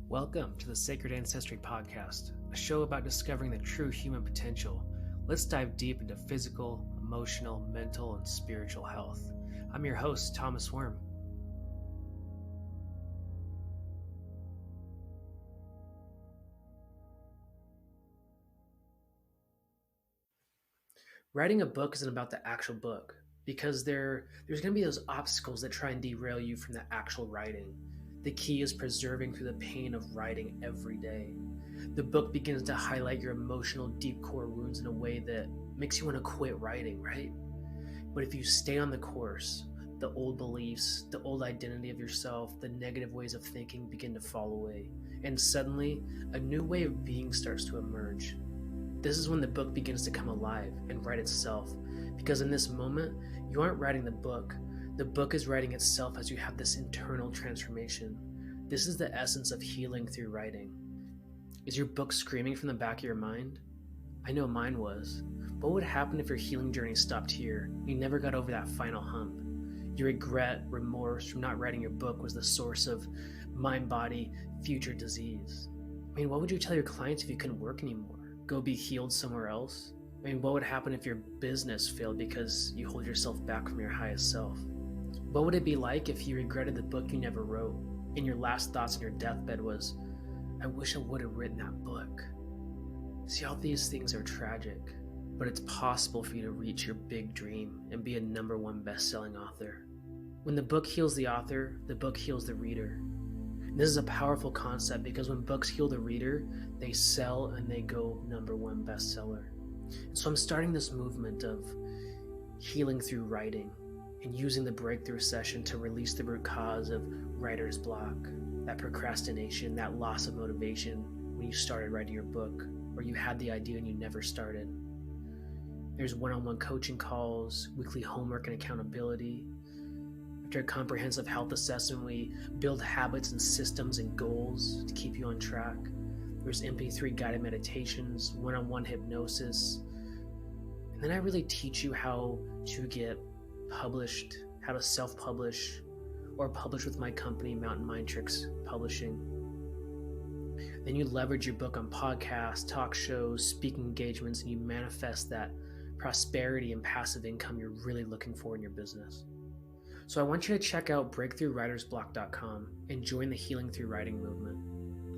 Welcome to the Sacred Ancestry Podcast, a show about discovering the true human potential. Let's dive deep into physical, emotional, mental, and spiritual health. I'm your host, Thomas Worm. Writing a book isn't about the actual book, because there's going to be those obstacles that try and derail you from the actual writing. The key is persevering through the pain of writing every day. The book begins to highlight your emotional deep core wounds in a way that makes you want to quit writing, right? But if you stay on the course, the old beliefs, the old identity of yourself, the negative ways of thinking begin to fall away, and suddenly a new way of being starts to emerge. This is when the book begins to come alive and write itself, because in this moment, you aren't writing the book is writing itself as you have this internal transformation. This is the essence of healing through writing. Is your book screaming from the back of your mind? I know mine was. What would happen if your healing journey stopped here? You never got over that final hump. Your regret, remorse from not writing your book was the source of mind, body, future disease. I mean, what would you tell your clients if you couldn't work anymore? Go be healed somewhere else? I mean, what would happen if your business failed because you hold yourself back from your highest self? What would it be like if you regretted the book you never wrote, and your last thoughts on your deathbed was, I wish I would have written that book? See, all these things are tragic, but it's possible for you to reach your big dream and be a #1 best-selling author. When the book heals the author, the book heals the reader. And this is a powerful concept because when books heal the reader, they sell and they go #1 bestseller. And so I'm starting this movement of healing through writing and using the breakthrough session to release the root cause of writer's block, that procrastination, that loss of motivation when you started writing your book, or you had the idea and you never started. There's one-on-one coaching calls, weekly homework and accountability. After a comprehensive health assessment, we build habits and systems and goals to keep you on track. There's MP3 guided meditations, one-on-one hypnosis. And then I really teach you how to get published, how to self-publish, or publish with my company, Mountain Mind Tricks Publishing. Then you leverage your book on podcasts, talk shows, speaking engagements, and you manifest that prosperity and passive income you're really looking for in your business. So I want you to check out breakthroughwritersblock.com and join the Healing Through Writing movement.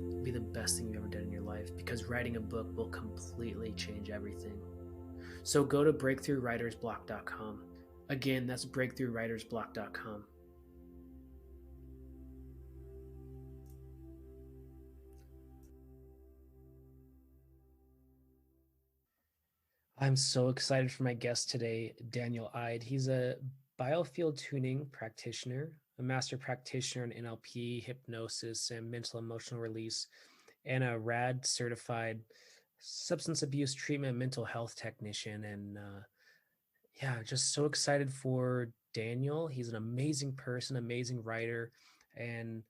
It'll be the best thing you've ever done in your life, because writing a book will completely change everything. So go to breakthroughwritersblock.com. Again, that's breakthroughwritersblock.com. I'm so excited for my guest today, Daniel Ide. He's a Biofield tuning practitioner, a master practitioner in NLP, hypnosis, and mental emotional release, and a RAD certified substance abuse treatment mental health technician. And just so excited for Daniel. He's an amazing person, amazing writer, and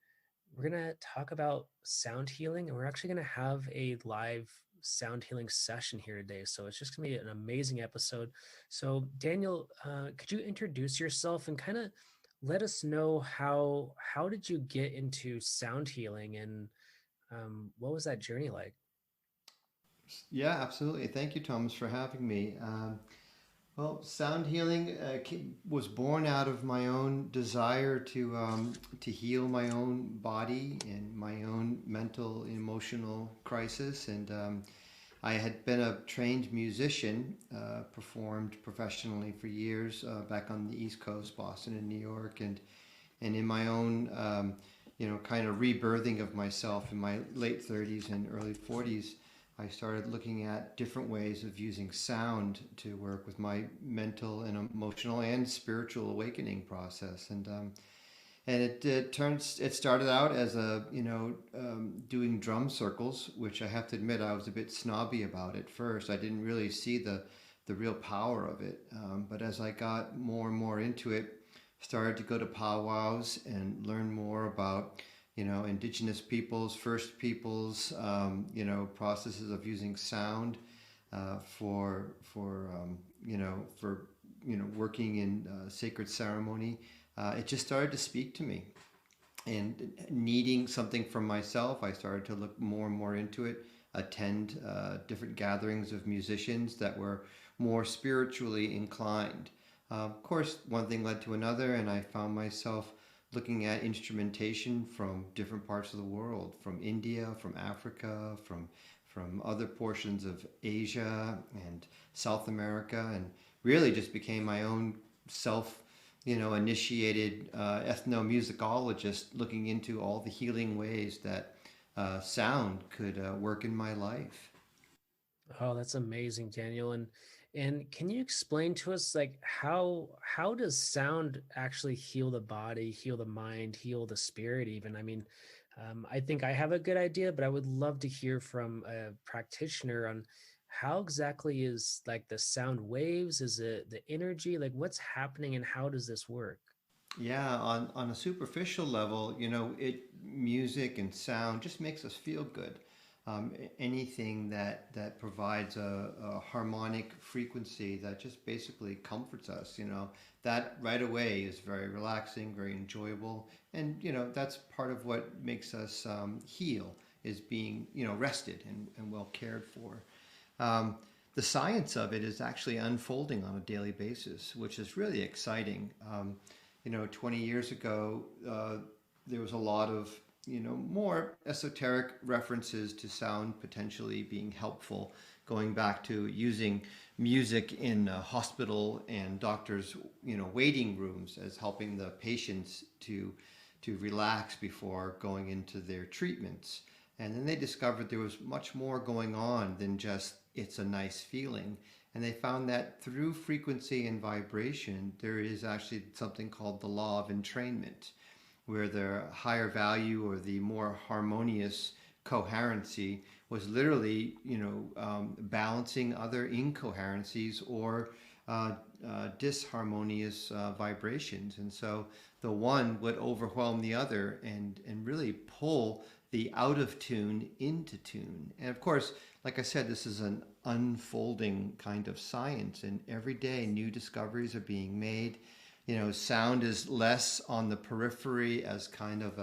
we're going to talk about sound healing, and we're actually going to have a live sound healing session here today. So it's just going to be an amazing episode. So Daniel, could you introduce yourself and kind of let us know how did you get into sound healing, and what was that journey like? Yeah, absolutely. Thank you, Thomas, for having me. Well, sound healing was born out of my own desire to heal my own body and my own mental and emotional crisis. And I had been a trained musician, performed professionally for years back on the East Coast, Boston and New York, and in my own kind of rebirthing of myself in my late 30s and early 40s. I started looking at different ways of using sound to work with my mental and emotional and spiritual awakening process. And it started out as doing drum circles, which I have to admit I was a bit snobby about at first. I didn't really see the real power of it. But as I got more and more into it, started to go to powwows and learn more about indigenous peoples, first peoples, processes of using sound for working in sacred ceremony. It just started to speak to me, and needing something from myself, I started to look more and more into it, attend different gatherings of musicians that were more spiritually inclined. Of course, one thing led to another, and I found myself looking at instrumentation from different parts of the world, from India, from Africa, from other portions of Asia and South America, and really just became my own self, initiated ethnomusicologist, looking into all the healing ways that sound could work in my life. Oh, that's amazing, Daniel. And can you explain to us like how does sound actually heal the body, heal the mind, heal the spirit even? I mean, I think I have a good idea, but I would love to hear from a practitioner on how exactly is like the sound waves, is it the energy, like what's happening and how does this work? Yeah, on a superficial level, music and sound just makes us feel good. Anything that provides a harmonic frequency that just basically comforts us, that right away is very relaxing, very enjoyable, and that's part of what makes us heal is being rested and well cared for. Um, the science of it is actually unfolding on a daily basis, which is really exciting. 20 years ago, there was a lot of, more esoteric references to sound potentially being helpful, going back to using music in hospital and doctors, waiting rooms as helping the patients to relax before going into their treatments. And then they discovered there was much more going on than just it's a nice feeling. And they found that through frequency and vibration, there is actually something called the law of entrainment, where the higher value or the more harmonious coherency was literally, balancing other incoherencies or disharmonious vibrations. And so the one would overwhelm the other and really pull the out of tune into tune. And of course, like I said, this is an unfolding kind of science, and every day new discoveries are being made. Sound is less on the periphery as kind of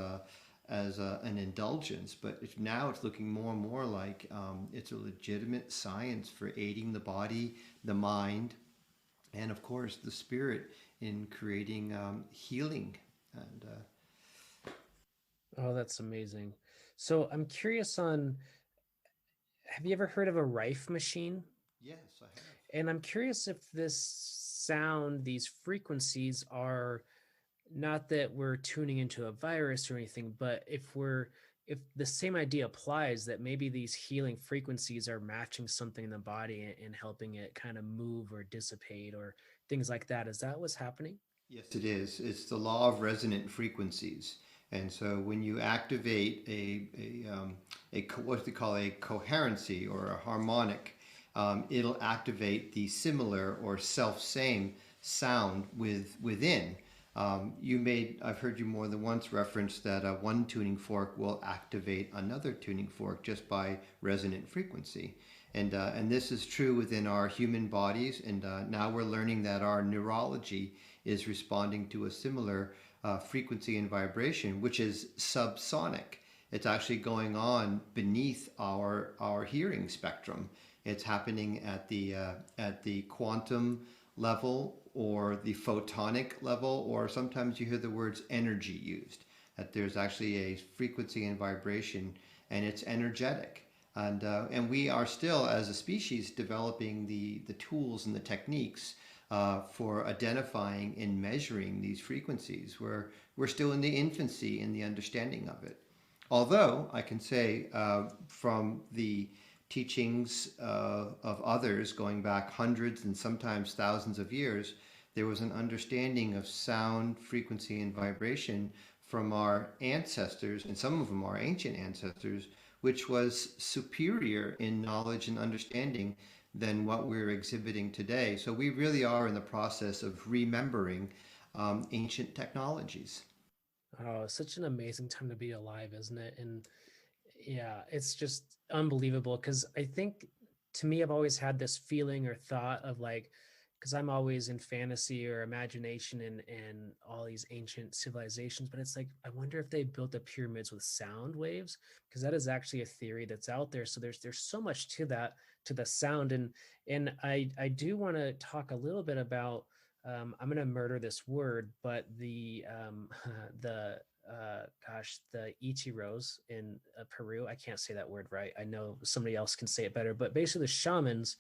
an indulgence, but now it's looking more and more like it's a legitimate science for aiding the body, the mind, and of course the spirit in creating healing. And Oh, that's amazing. So I'm curious on, have you ever heard of a Rife machine? yes, I have. And I'm curious if this sound, these frequencies are not that we're tuning into a virus or anything, but if the same idea applies that maybe these healing frequencies are matching something in the body and helping it kind of move or dissipate or things like that. Is that what's happening? Yes, it is. It's the law of resonant frequencies. And so when you activate what they call a coherency or a harmonic, it'll activate the similar or self same sound within. I've heard you more than once reference that one tuning fork will activate another tuning fork just by resonant frequency. And this is true within our human bodies. And now we're learning that our neurology is responding to a similar frequency and vibration, which is subsonic. It's actually going on beneath our hearing spectrum. It's happening at the quantum level or the photonic level, or sometimes you hear the words energy used. That there's actually a frequency and vibration, and it's energetic. And we are still, as a species, developing the tools and the techniques for identifying and measuring these frequencies. We're still in the infancy in the understanding of it. Although I can say from the teachings of others going back hundreds and sometimes thousands of years, there was an understanding of sound, frequency, and vibration from our ancestors, and some of them our ancient ancestors, which was superior in knowledge and understanding than what we're exhibiting today. So we really are in the process of remembering ancient technologies. Oh, it's such an amazing time to be alive, isn't it? And yeah, it's just unbelievable because I think to me, I've always had this feeling or thought of like, because I'm always in fantasy or imagination and all these ancient civilizations, but it's like I wonder if they built the pyramids with sound waves, because that is actually a theory that's out there. So there's so much to that, to the sound. And I do want to talk a little bit about, I'm going to murder this word, but the the Ichiros in Peru. I can't say that word right. I know somebody else can say it better, but basically the shamans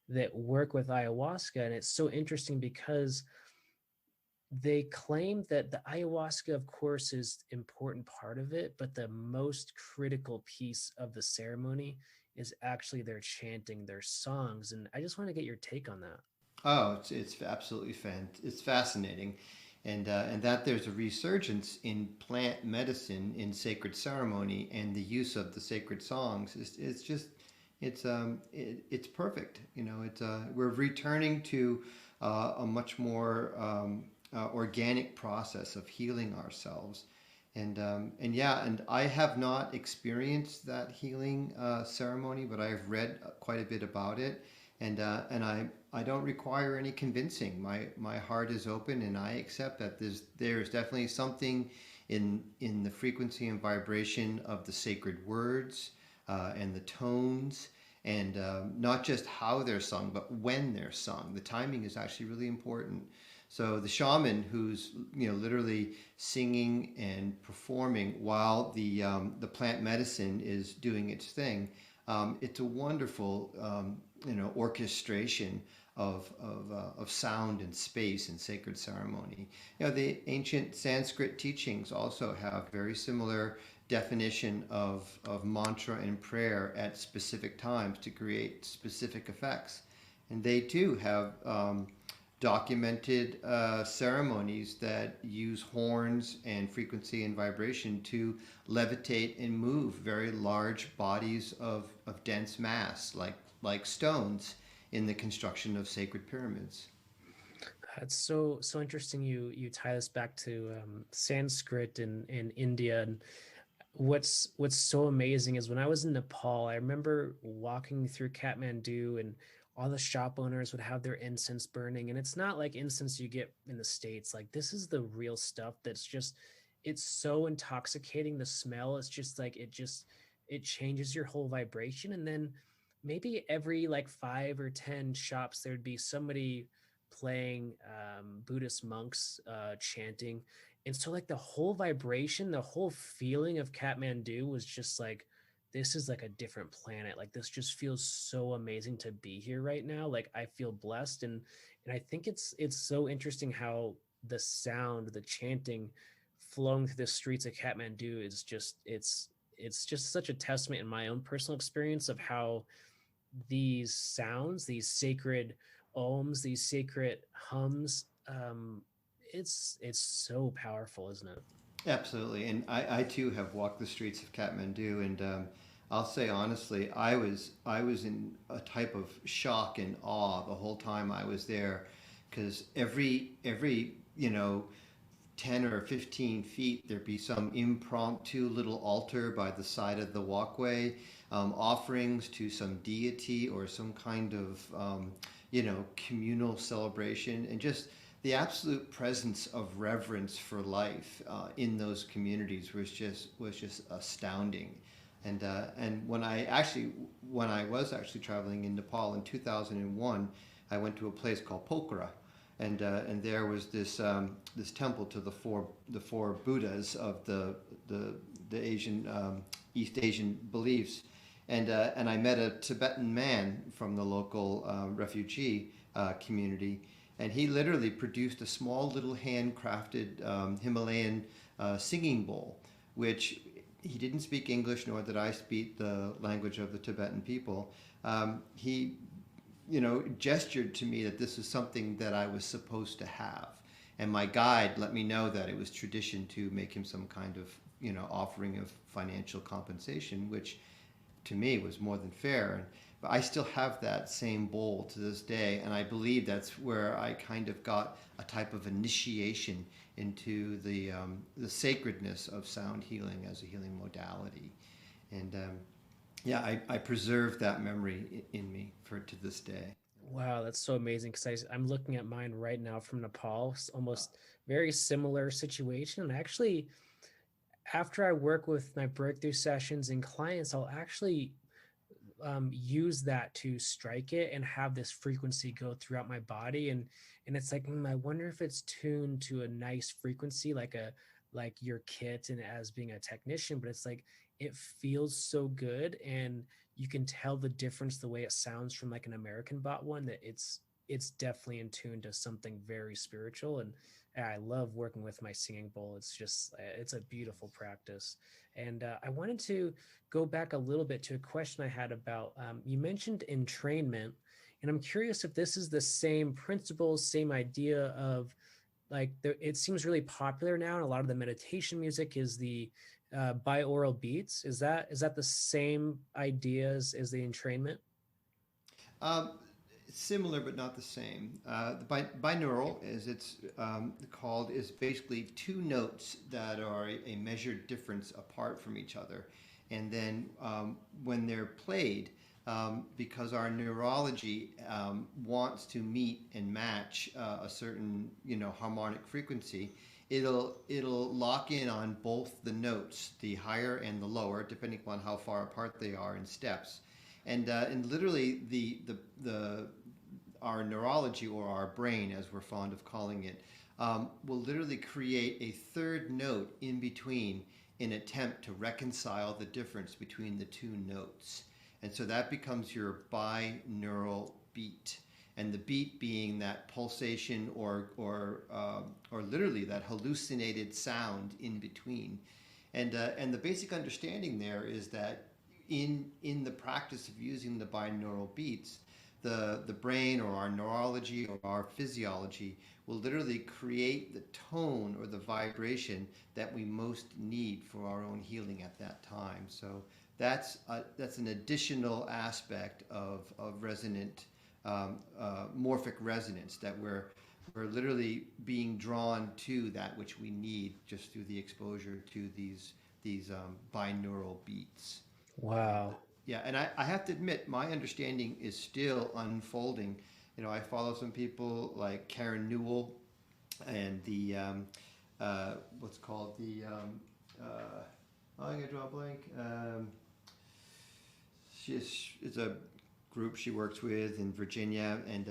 that work with ayahuasca. And it's so interesting because they claim that the ayahuasca, of course, is an important part of it, but the most critical piece of the ceremony is actually their chanting, their songs. And I just want to get your take on that. Oh, it's absolutely it's fascinating, and that there's a resurgence in plant medicine in sacred ceremony and the use of the sacred songs. It's just it's perfect. You know, it's we're returning to a much more organic process of healing ourselves. And yeah, and I have not experienced that healing ceremony, but I've read quite a bit about it, and I don't require any convincing. My heart is open, and I accept that there's definitely something in the frequency and vibration of the sacred words and the tones, and not just how they're sung, but when they're sung. The timing is actually really important. So the shaman who's literally singing and performing while the plant medicine is doing its thing, it's a wonderful orchestration of sound and space and sacred ceremony. The ancient Sanskrit teachings also have very similar definition of mantra and prayer at specific times to create specific effects. And they too have documented ceremonies that use horns and frequency and vibration to levitate and move very large bodies of dense mass, like stones in the construction of sacred pyramids. It's so interesting. You tie this back to Sanskrit in India. And what's so amazing is when I was in Nepal, I remember walking through Kathmandu, and all the shop owners would have their incense burning. And it's not like incense you get in the States. Like this is the real stuff that's just, it's so intoxicating. The smell is just like it changes your whole vibration. And then maybe every like 5 or 10 shops there'd be somebody playing Buddhist monks chanting. And so like the whole vibration, the whole feeling of Kathmandu was just like, this is like a different planet. Like this just feels so amazing to be here right now. Like I feel blessed. And I think it's so interesting how the sound, the chanting flowing through the streets of Kathmandu is just it's just such a testament in my own personal experience of how these sounds, these sacred ohms, these sacred hums, it's so powerful, isn't it? Absolutely, and I too have walked the streets of Kathmandu, and I'll say honestly, I was in a type of shock and awe the whole time I was there, because every 10 or 15 feet there'd be some impromptu little altar by the side of the walkway, offerings to some deity or some kind of communal celebration, and just the absolute presence of reverence for life in those communities was just astounding. And when I was actually traveling in Nepal in 2001, I went to a place called Pokhara, and there was this temple to the four Buddhas of the Asian East Asian beliefs, and I met a Tibetan man from the local refugee community, and he literally produced a small little handcrafted Himalayan singing bowl, which he didn't speak English, nor did I speak the language of the Tibetan people. He gestured to me that this is something that I was supposed to have. And my guide let me know that it was tradition to make him some kind of, offering of financial compensation, which to me was more than fair. But I still have that same bowl to this day, and I believe that's where I kind of got a type of initiation into the sacredness of sound healing as a healing modality. And yeah, I preserve that memory in me to this day. Wow, that's so amazing because I'm looking at mine right now from Nepal. It's almost very similar situation. And actually, after I work with my breakthrough sessions and clients, I'll actually use that to strike it and have this frequency go throughout my body. And it's like, I wonder if it's tuned to a nice frequency, like your kit and as being a technician. But it's like it feels so good, and you can tell the difference the way it sounds from like an American bought one, that it's definitely in tune to something very spiritual. And I love working with my singing bowl. It's just it's a beautiful practice. And I wanted to go back a little bit to a question I had about you mentioned entrainment, and I'm curious if this is the same principles, same idea of like it seems really popular now, and a lot of the meditation music is the binaural beats. Is that the same ideas as the entrainment? Um, Similar but not the same. The binaural, as it's called, is basically two notes that are a measured difference apart from each other. And then when they're played, because our neurology wants to meet and match a certain harmonic frequency, it'll lock in on both the notes, the higher and the lower, depending upon how far apart they are in steps. And literally the our neurology, or our brain as we're fond of calling it, will literally create a third note in between in attempt to reconcile the difference between the two notes. And so that becomes your binaural beat. And the beat being that pulsation, or literally that hallucinated sound in between. And the basic understanding there is that in the practice of using the binaural beats, the brain, or our neurology, or our physiology, will literally create the tone or the vibration that we most need for our own healing at that time. So that's an additional aspect of resonant morphic resonance, that we're literally being drawn to that which we need just through the exposure to these binaural beats. Wow. Yeah, and I have to admit, my understanding is still unfolding. I follow some people like Karen Newell, and the what's called the I'm gonna draw a blank. It's a group she works with in Virginia, and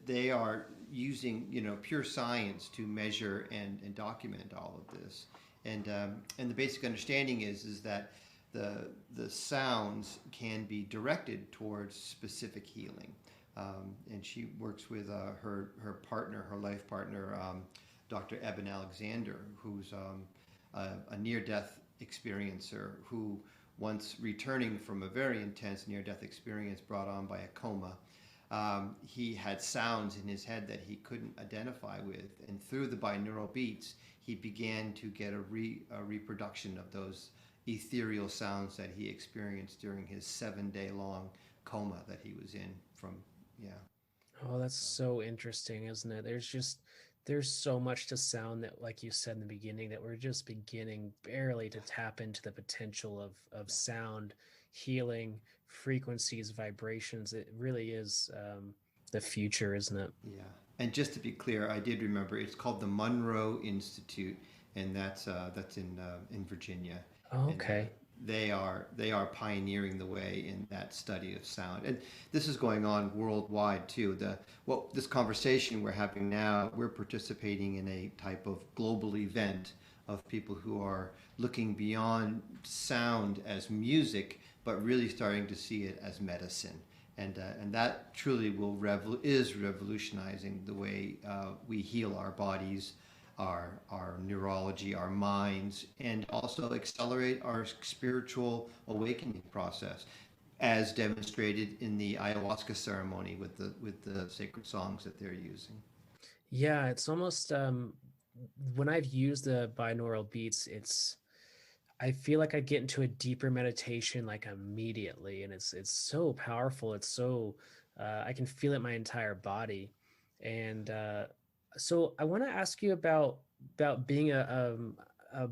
they are using pure science to measure and document all of this. And the basic understanding is that the sounds can be directed towards specific healing. And she works with her partner, her life partner, Dr. Eben Alexander, who's a near-death experiencer, who, once returning from a very intense near-death experience brought on by a coma, he had sounds in his head that he couldn't identify with. And through the binaural beats, he began to get a reproduction of those ethereal sounds that he experienced during his 7-day long coma that he was in from, yeah. Oh, that's So, so interesting, isn't it? There's so much to sound that, like you said in the beginning, that we're just beginning barely to tap into the potential of yeah, sound healing, frequencies, vibrations. It really is the future, isn't it? yeah. And just to be clear, I did remember it's called the Monroe Institute, and that's in Virginia, Oh, and okay. they are pioneering the way in that study of sound. And this is going on worldwide too. This conversation we're having now, we're participating in a type of global event of people who are looking beyond sound as music, but really starting to see it as medicine. And that truly is revolutionizing the way we heal our bodies, our neurology, our minds, and also accelerate our spiritual awakening process, as demonstrated in the ayahuasca ceremony with the sacred songs that they're using. Yeah, it's almost when I've used the binaural beats, I feel like I get into a deeper meditation like immediately, and it's so powerful. It's so I can feel it in my entire body. And so I want to ask you about being a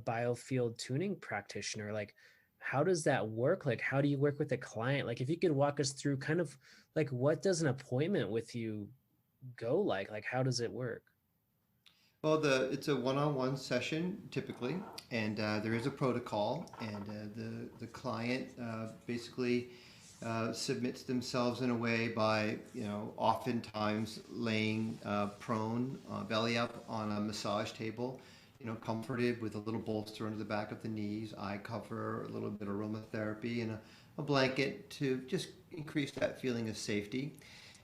biofield tuning practitioner. Like, how does that work? Like, how do you work with a client? Like, if you could walk us through kind of like what does an appointment with you go like? Like, how does it work? Well, it's a one-on-one session typically, and there is a protocol, and the client basically submits themselves in a way by, oftentimes laying prone, belly up on a massage table, comforted with a little bolster under the back of the knees, eye cover, a little bit of aromatherapy, and a blanket to just increase that feeling of safety.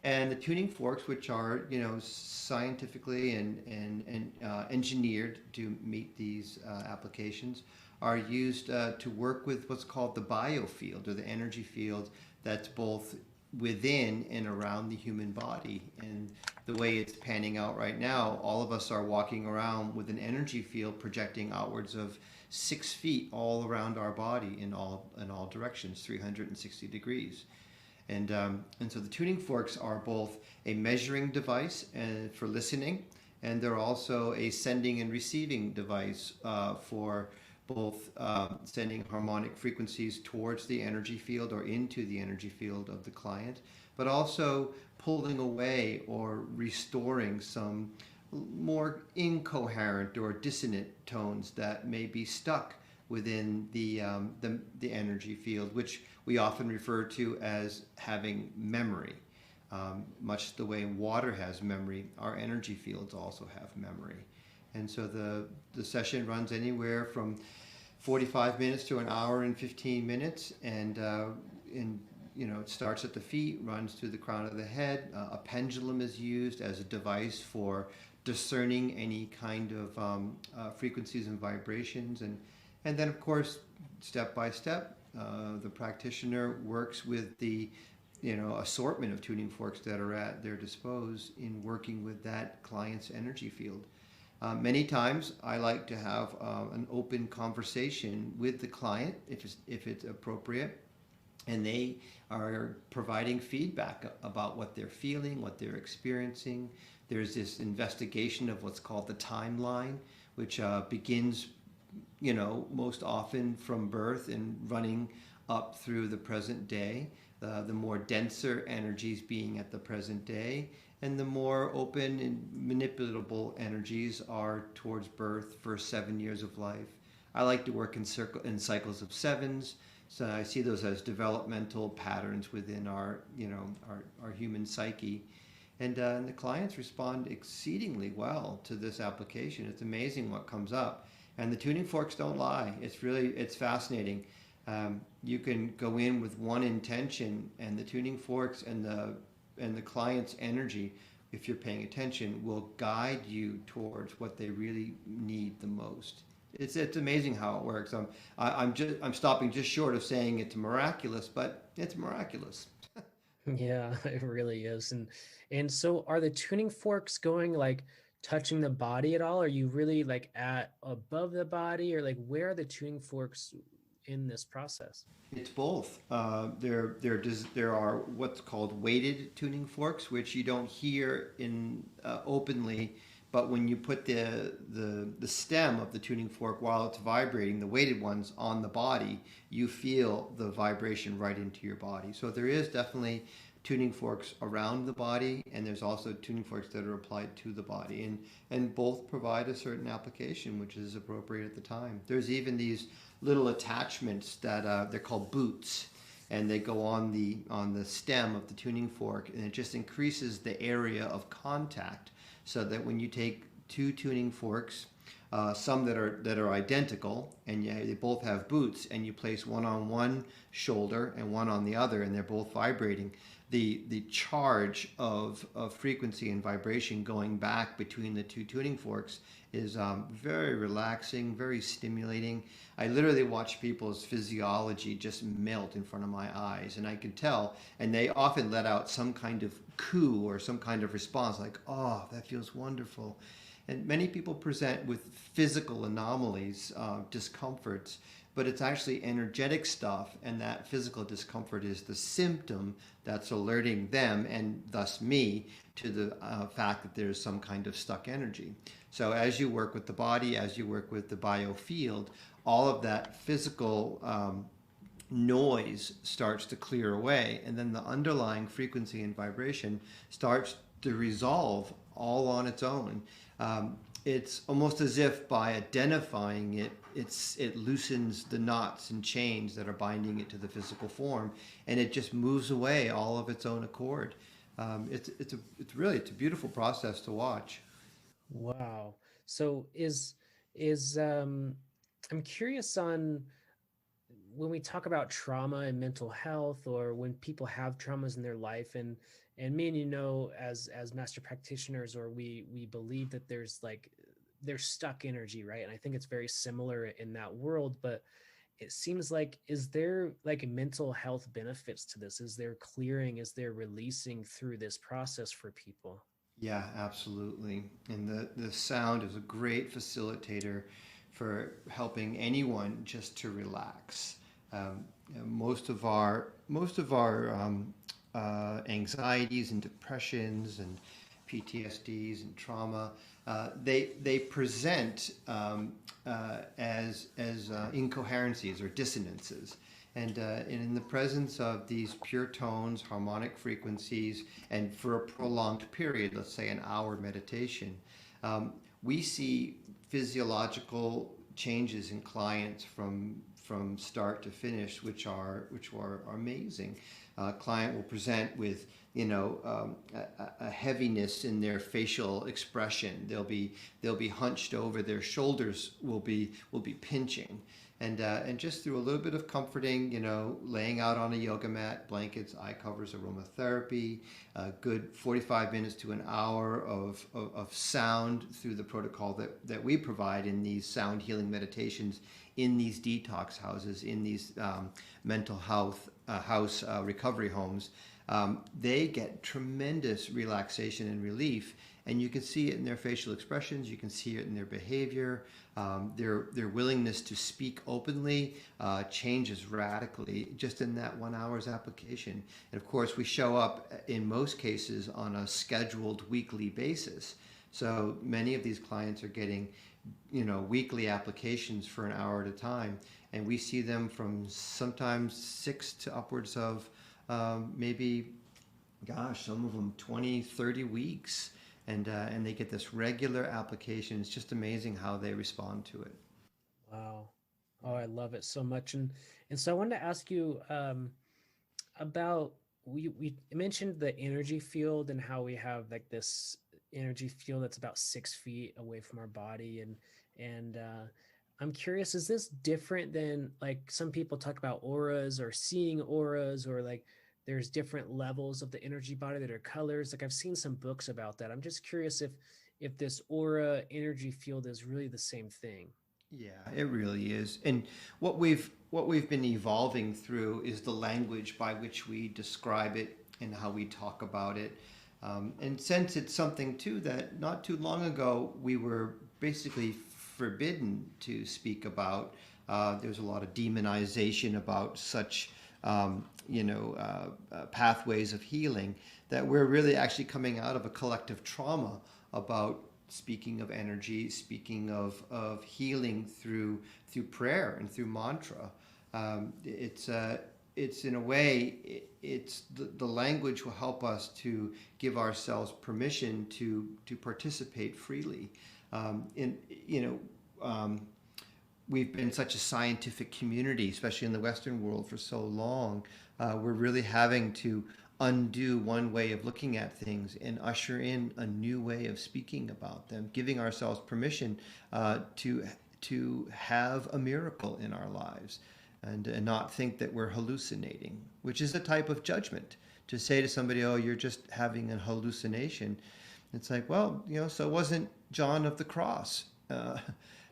And the tuning forks, which are, scientifically and engineered to meet these applications, are used to work with what's called the biofield, or the energy field that's both within and around the human body. And the way it's panning out right now, all of us are walking around with an energy field projecting outwards of 6 feet all around our body in all directions, 360 degrees. And so the tuning forks are both a measuring device for listening, and they're also a sending and receiving device for both sending harmonic frequencies towards the energy field or into the energy field of the client, but also pulling away or restoring some more incoherent or dissonant tones that may be stuck within the energy field, which we often refer to as having memory. Much the way water has memory, our energy fields also have memory. And so the session runs anywhere from 45 minutes to an hour and 15 minutes, and it starts at the feet, runs through the crown of the head. A pendulum is used as a device for discerning any kind of frequencies and vibrations, and then, of course, step by step, the practitioner works with the assortment of tuning forks that are at their disposal in working with that client's energy field. Many times, I like to have an open conversation with the client if it's appropriate, and they are providing feedback about what they're feeling, what they're experiencing. There's this investigation of what's called the timeline, which begins most often from birth and running up through the present day. The more denser energies being at the present day, and the more open and manipulable energies are towards birth, first 7 years of life. I like to work in cycles of sevens, so I see those as developmental patterns within our human psyche. And the clients respond exceedingly well to this application. It's amazing what comes up. And the tuning forks don't lie. It's fascinating. You can go in with one intention, and the tuning forks and the client's energy, if you're paying attention, will guide you towards what they really need the most. It's amazing how it works. I'm stopping just short of saying it's miraculous, but it's miraculous. Yeah, it really is. And so are the tuning forks going like touching the body at all? Are you really like at above the body, or like where are the tuning forks in this process? It's both. There are what's called weighted tuning forks, which you don't hear in openly, but when you put the stem of the tuning fork while it's vibrating, the weighted ones on the body, you feel the vibration right into your body. So there is definitely tuning forks around the body, and there's also tuning forks that are applied to the body, and both provide a certain application which is appropriate at the time. There's even these little attachments that they're called boots, and they go on the stem of the tuning fork, and it just increases the area of contact, so that when you take two tuning forks, some that are identical, and they both have boots, and you place one on one shoulder and one on the other, and they're both vibrating, the charge of frequency and vibration going back between the two tuning forks is very relaxing, very stimulating. I literally watch people's physiology just melt in front of my eyes, and I can tell, and they often let out some kind of coo or some kind of response like, oh, that feels wonderful. And many people present with physical anomalies, discomforts, but it's actually energetic stuff, and that physical discomfort is the symptom that's alerting them, and thus me, to the fact that there's some kind of stuck energy. So as you work with the body, as you work with the biofield, all of that physical noise starts to clear away, and then the underlying frequency and vibration starts to resolve all on its own. It's almost as if by identifying it, it loosens the knots and chains that are binding it to the physical form, and it just moves away all of its own accord. It's a beautiful process to watch. Wow. So is I'm curious on when we talk about trauma and mental health, or when people have traumas in their life, and me and as master practitioners, or we believe that there's stuck energy, right? And I think it's very similar in that world, but it seems like, is there like mental health benefits to this? Is there clearing, is there releasing through this process for people? Yeah, absolutely. And the sound is a great facilitator for helping anyone just to relax. Most of our anxieties and depressions and PTSDs and trauma, they present as incoherencies or dissonances. And in the presence of these pure tones, harmonic frequencies, and for a prolonged period, let's say an hour meditation, we see physiological changes in clients from start to finish, which are amazing. Client will present with a heaviness in their facial expression. They'll be hunched over. Their shoulders will be pinching. And just through a little bit of comforting, laying out on a yoga mat, blankets, eye covers, aromatherapy, a good 45 minutes to an hour of sound through the protocol that we provide in these sound healing meditations, in these detox houses, in these mental health house recovery homes. They get tremendous relaxation and relief, and you can see it in their facial expressions. You can see it in their behavior. Their willingness to speak openly changes radically just in that 1 hour's application. And of course, we show up in most cases on a scheduled weekly basis. So many of these clients are getting, weekly applications for an hour at a time, and we see them from sometimes 6 to upwards of maybe, gosh, some of them 20, 30 weeks. And they get this regular application. It's just amazing how they respond to it. Wow. Oh, I love it so much. And so I wanted to ask you about, we mentioned the energy field and how we have like this energy field that's about 6 feet away from our body, and I'm curious, is this different than, like, some people talk about auras or seeing auras, or like there's different levels of the energy body that are colors? Like, I've seen some books about that. I'm just curious if this aura energy field is really the same thing. Yeah, it really is. And what we've been evolving through is the language by which we describe it and how we talk about it. And since it's something too that not too long ago we were basically forbidden to speak about, there's a lot of demonization about such pathways of healing, that we're really actually coming out of a collective trauma about speaking of energy, speaking of healing through prayer and through mantra. It's in a way, it's the language will help us to give ourselves permission to participate freely. In We've been such a scientific community, especially in the Western world, for so long. We're really having to undo one way of looking at things and usher in a new way of speaking about them, giving ourselves permission to have a miracle in our lives, and not think that we're hallucinating, which is a type of judgment. To say to somebody, "Oh, you're just having a hallucination," it's like, well, so wasn't John of the Cross.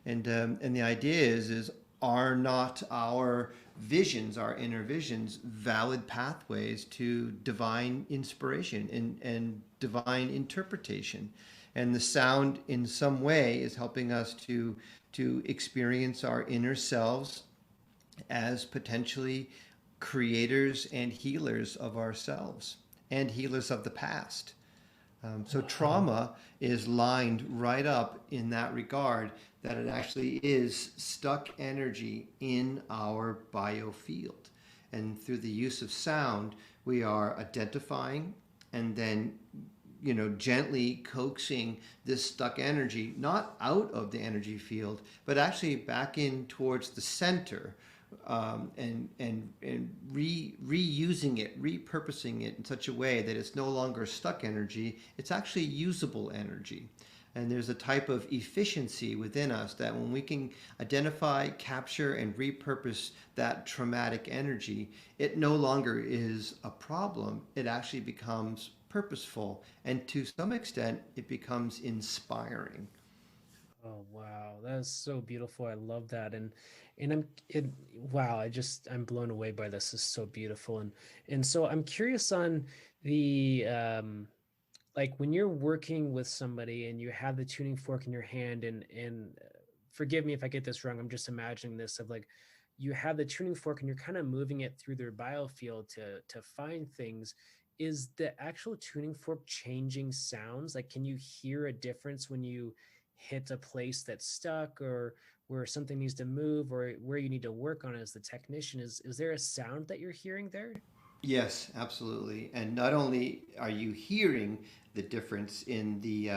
And the idea is are not our visions, our inner visions, valid pathways to divine inspiration and divine interpretation? And the sound, in some way, is helping us to experience our inner selves as potentially creators and healers of ourselves and healers of the past. So Wow. trauma is lined right up in that regard, that it actually is stuck energy in our biofield. And through the use of sound, we are identifying and then gently coaxing this stuck energy not out of the energy field, but actually back in towards the center, and reusing it, repurposing it in such a way that it's no longer stuck energy, it's actually usable energy. And there's a type of efficiency within us that when we can identify, capture, and repurpose that traumatic energy, it no longer is a problem. It actually becomes purposeful. And to some extent, it becomes inspiring. Oh wow, that is so beautiful. I love that, and I'm it. Wow, I'm blown away by this. It's so beautiful, and so I'm curious on the like when you're working with somebody and you have the tuning fork in your hand, and forgive me if I get this wrong. I'm just imagining this of like you have the tuning fork and you're kind of moving it through their biofield to find things. Is the actual tuning fork changing sounds? Like, can you hear a difference when you hit a place that's stuck or where something needs to move or where you need to work on as the technician? Is there a sound that you're hearing there? Yes, absolutely. And not only are you hearing the difference in the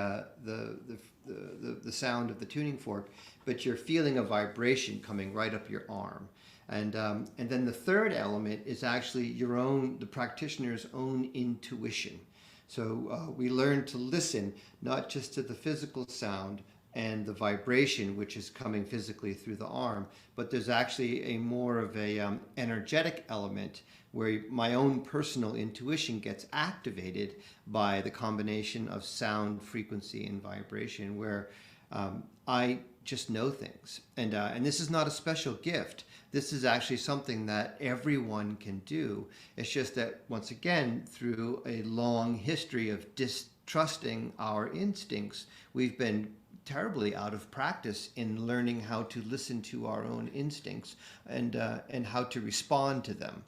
sound of the tuning fork, but you're feeling a vibration coming right up your arm. And then the third element is actually the practitioner's own intuition. So we learn to listen not just to the physical sound and the vibration which is coming physically through the arm, but there's actually a more of a energetic element where my own personal intuition gets activated by the combination of sound, frequency, and vibration, where I just know things. And this is not a special gift. This is actually something that everyone can do. It's just that, once again, through a long history of distrusting our instincts, we've been terribly out of practice in learning how to listen to our own instincts and how to respond to them.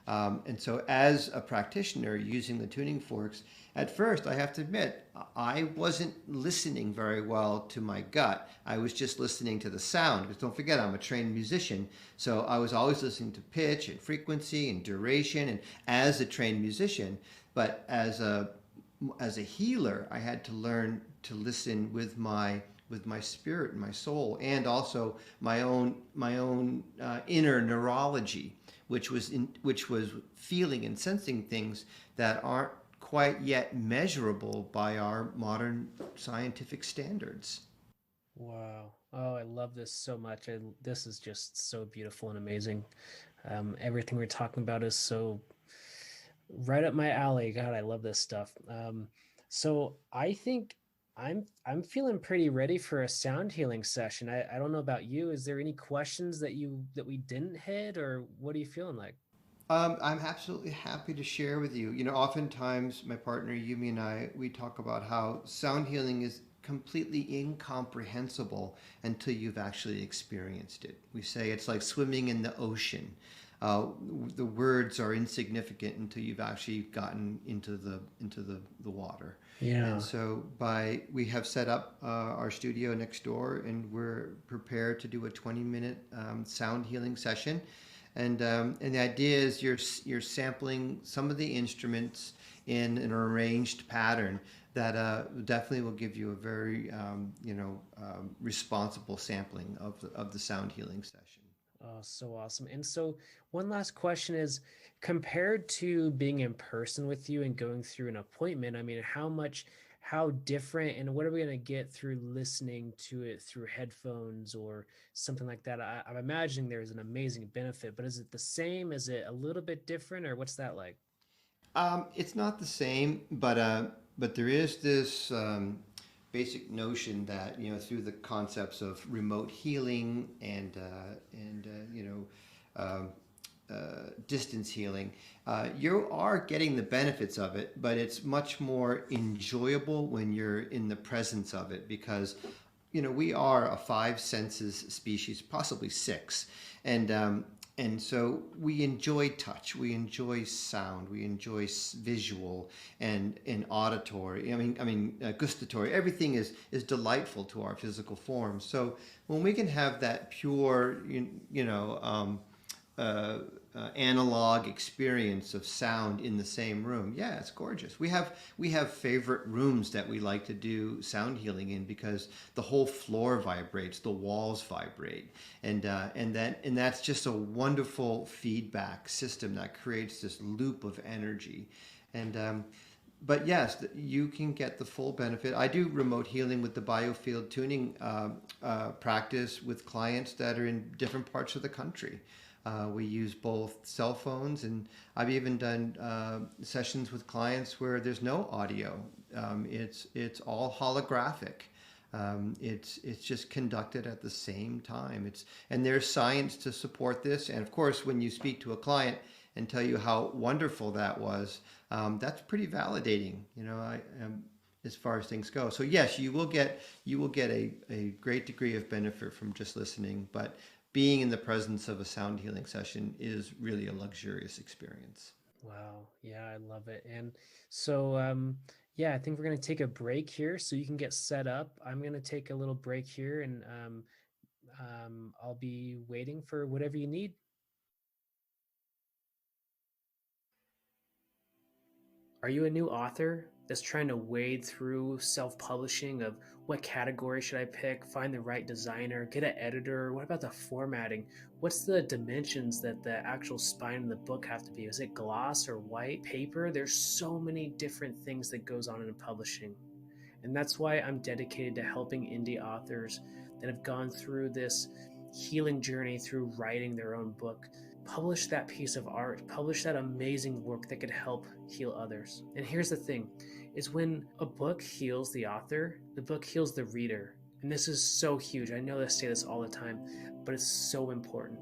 And so, as a practitioner using the tuning forks, at first, I have to admit, I wasn't listening very well to my gut. I was just listening to the sound. Because don't forget, I'm a trained musician. So I was always listening to pitch and frequency and duration, and as a trained musician. But as a healer, I had to learn to listen with my spirit and my soul, and also my own inner neurology, which was feeling and sensing things that aren't quite yet measurable by our modern scientific standards. Wow. Oh, I love this so much. This is just so beautiful and amazing. Everything we're talking about is so right up my alley. God, I love this stuff. So I think I'm feeling pretty ready for a sound healing session. I don't know about you. Is there any questions that we didn't hit, or what are you feeling like? I'm absolutely happy to share with you. Oftentimes my partner Yumi and I, we talk about how sound healing is completely incomprehensible until you've actually experienced it. We say it's like swimming in the ocean. Uh, the words are insignificant until you've actually gotten into the water. And Yeah. so we have set up our studio next door, and we're prepared to do a 20-minute sound healing session. And the idea is you're sampling some of the instruments in an arranged pattern that definitely will give you a very responsible sampling of the sound healing session. Oh, so awesome. And so one last question is compared to being in person with you and going through an appointment, I mean, how different and what are we going to get through listening to it through headphones or something like that? I'm imagining there's an amazing benefit, but is it the same? Is it a little bit different or what's that like? It's not the same, but there is this basic notion that through the concepts of remote healing and distance healing, you are getting the benefits of it, but it's much more enjoyable when you're in the presence of it because we are a five senses species, possibly six, and so we enjoy touch, we enjoy sound, we enjoy visual and auditory. Gustatory. Everything is delightful to our physical form. So when we can have that pure, analog experience of sound in the same room. Yeah, it's gorgeous. We have favorite rooms that we like to do sound healing in because the whole floor vibrates, the walls vibrate, and that's just a wonderful feedback system that creates this loop of energy, and but yes, you can get the full benefit. I do remote healing with the Biofield tuning practice with clients that are in different parts of the country. We use both cell phones, and I've even done sessions with clients where there's no audio. It's all holographic. It's just conducted at the same time. And there's science to support this. And of course, when you speak to a client and tell you how wonderful that was, that's pretty validating. As far as things go. So yes, you will get a great degree of benefit from just listening, but being in the presence of a sound healing session is really a luxurious experience. Wow. Yeah, I love it. And so, yeah, I think we're going to take a break here so you can get set up. I'm going to take a little break here and I'll be waiting for whatever you need. Are you a new author that's trying to wade through self-publishing of what category should I pick, find the right designer, get an editor? What about the formatting? What's the dimensions that the actual spine of the book have to be? Is it gloss or white paper? There's so many different things that goes on in publishing. And that's why I'm dedicated to helping indie authors that have gone through this healing journey through writing their own book. Publish that piece of art, publish that amazing work that could help heal others. And here's the thing is when a book heals the author, the book heals the reader. And this is so huge. I know I say this all the time, but it's so important.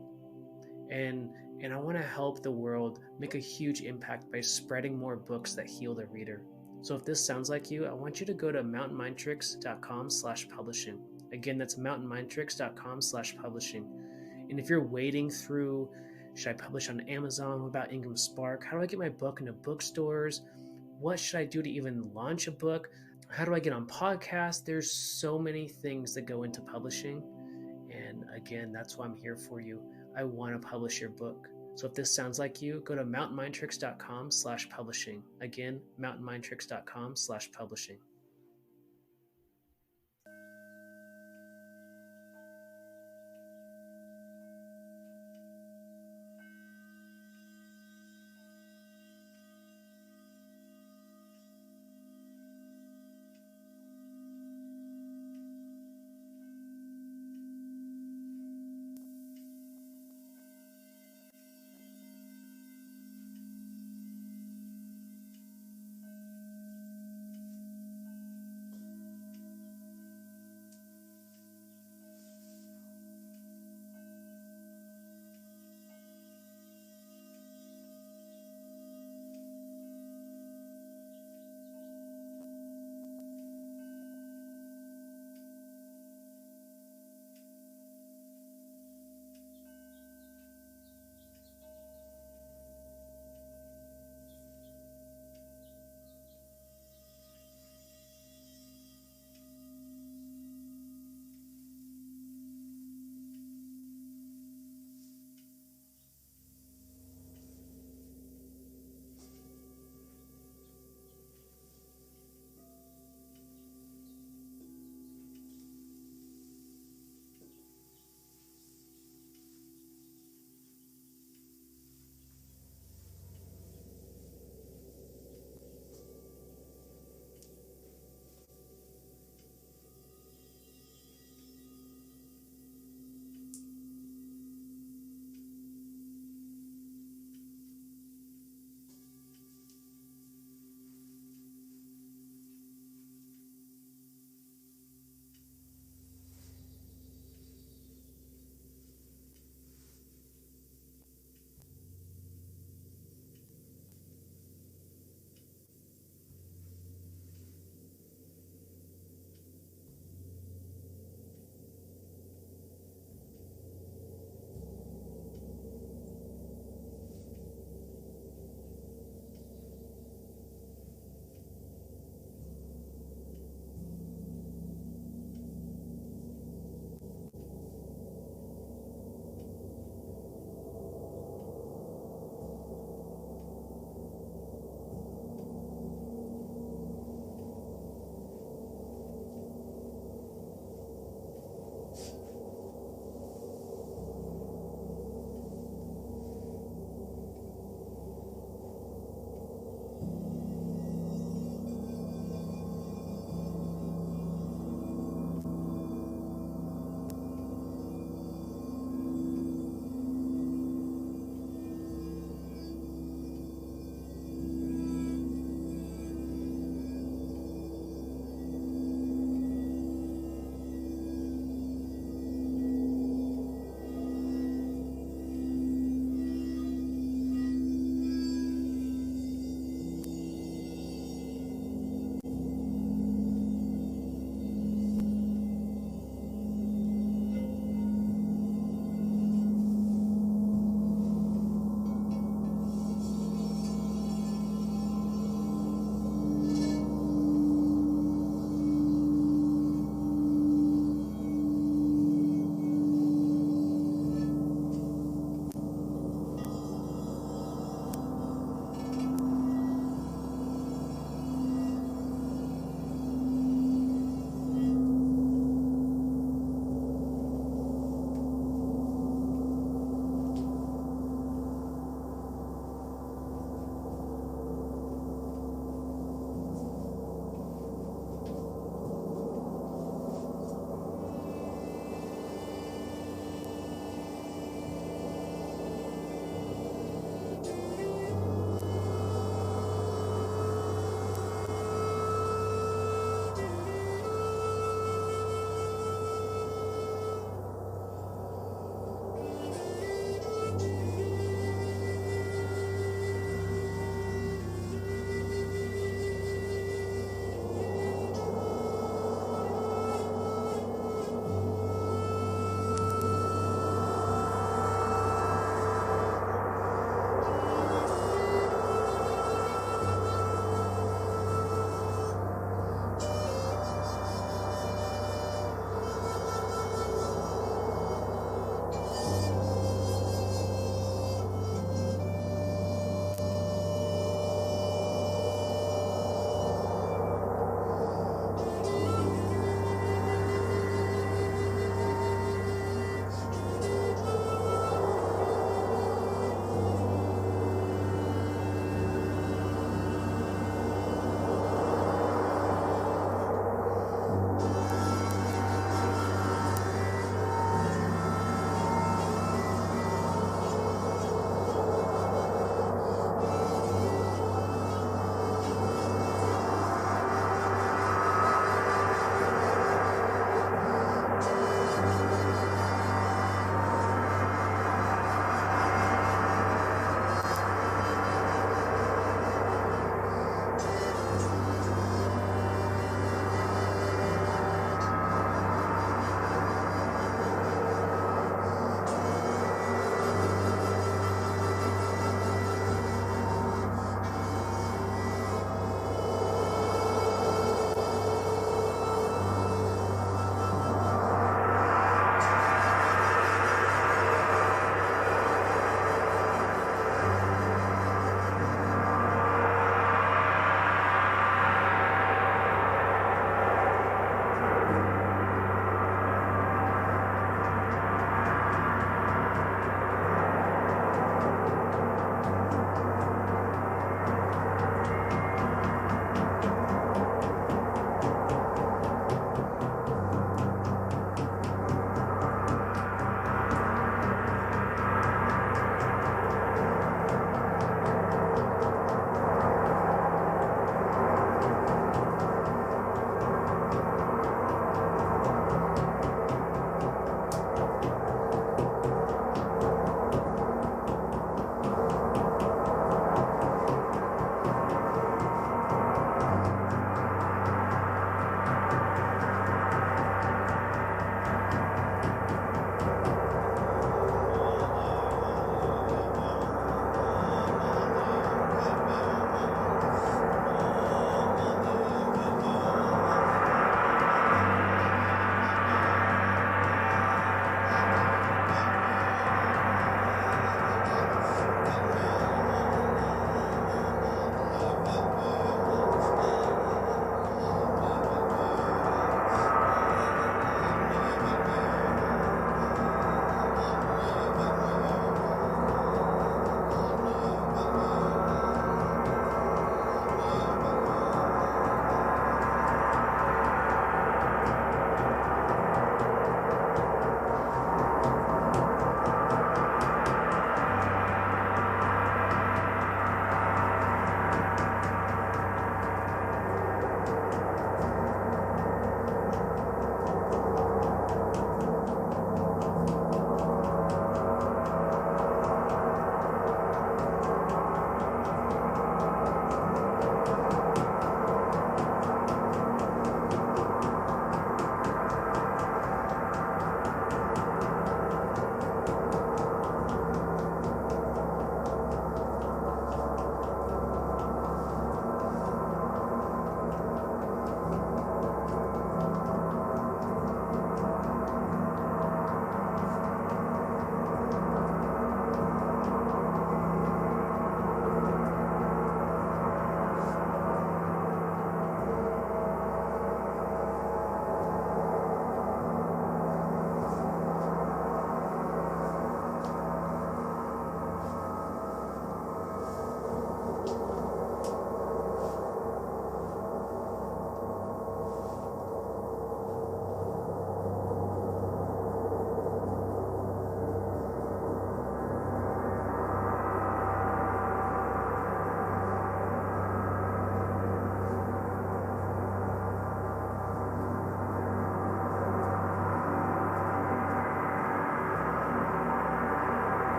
And and I want to help the world make a huge impact by spreading more books that heal the reader. So if this sounds like you, I want you to go to mountainmindtricks.com/publishing. Again, that's mountainmindtricks.com/publishing. And if you're wading through, should I publish on Amazon? What about Ingram Spark? How do I get my book into bookstores? What should I do to even launch a book? How do I get on podcasts? There's so many things that go into publishing. And again, that's why I'm here for you. I want to publish your book. So if this sounds like you, go to mountainmindtricks.com/publishing. Again, mountainmindtricks.com/publishing.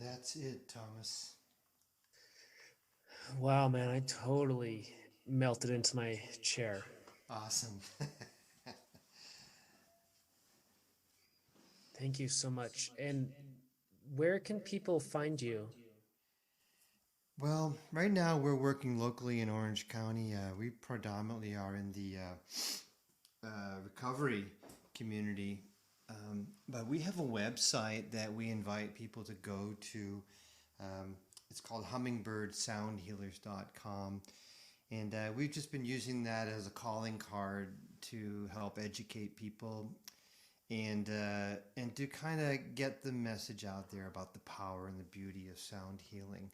that's it, Thomas. Wow, man, I totally melted into my chair. Awesome. Thank you so much. And where can people find you? Well, right now we're working locally in Orange County. We predominantly are in the recovery community, but we have a website that we invite people to go to. It's called hummingbird.soundhealers.com. And we've just been using that as a calling card to help educate people and to kind of get the message out there about the power and the beauty of sound healing.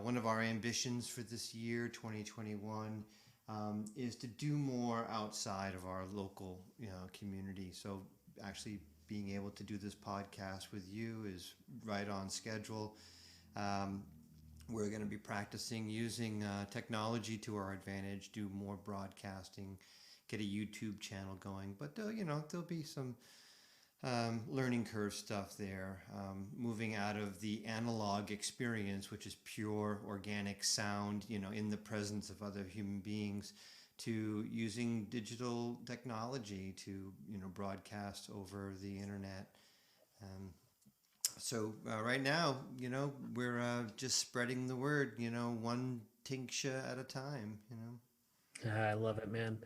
One of our ambitions for this year, 2021, is to do more outside of our local, community. So actually being able to do this podcast with you is right on schedule. We're going to be practicing using technology to our advantage, do more broadcasting, get a YouTube channel going. But, there'll be some learning curve stuff there, moving out of the analog experience, which is pure organic sound, in the presence of other human beings, to using digital technology to, broadcast over the internet. So right now, we're just spreading the word, one tincture at a time. I love it, man.